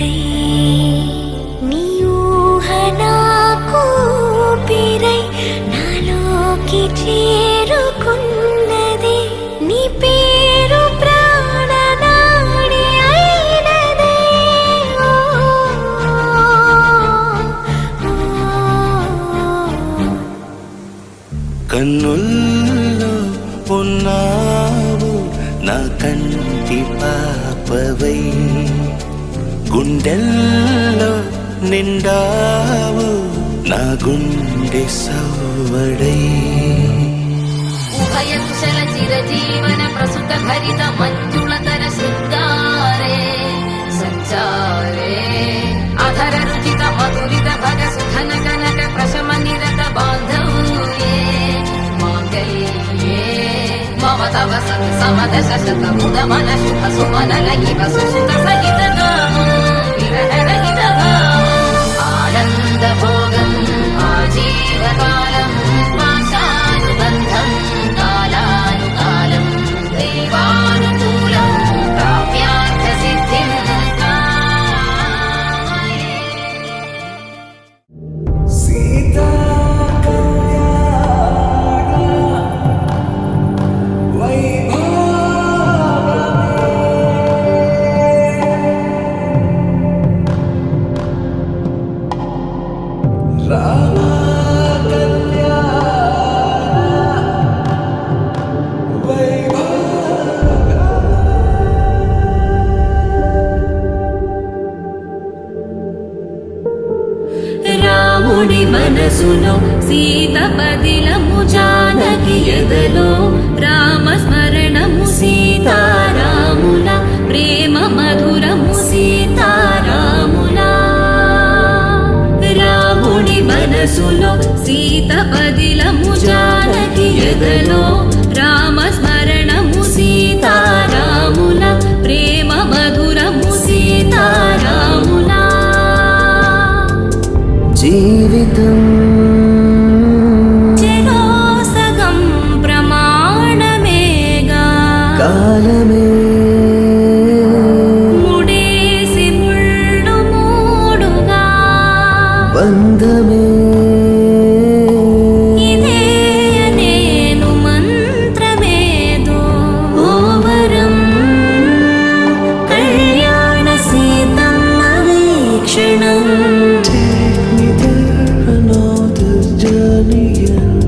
తోడై నీ ఊహ నాకు ఊపిరై నాలోకి చేరుకున్నది నీ పేరు ప్రాణనాడి అయినదే కన్నుల్లో ఉన్నావు నా కంటి పాపవై గుండెల్లో నిండావు నా గుండె సవ్వడై ఉభయ కుశల చిరజీవన ప్రసుత భరిత మంజుళతర శృంగారే సంచారే అధర రుచిత మధురిత భగ సుధన కనక ప్రశమ నిరత బాంధవ్యే మాంగళ్యే మమ తవ సత్ సమదశ శత ముదమన శుభ సుమనల ఇవ సుసుత సహిత నామం విరహ రహిత భావం ఆనంద భోగం ఆజీవకాలం పాశానుబంధం కాలానుకాలం దైవానుకూలం కావ్యార్థ సిద్ధిం రాముడి మనసులో సీత పదిలము జానకి ఎదలో రామ స్మరణము సీతారాముల ప్రేమ మధురము సీతారాముల రాముడి మనసులో సీత పదిలము జానకి ఎదలో రామ స్మరణము సీతారాముల ప్రేమ మధురము సీతారాముల జీవితం చెరోసగం ప్రమాణమేగా కాలమే ముడేసి ముళ్ళు మూడుగా బంధమే ఇదే నేను మంత్రమేదో ఓవరం కళ్యాణ Seethamma వీక్షణం Take me there, I know this journey ends.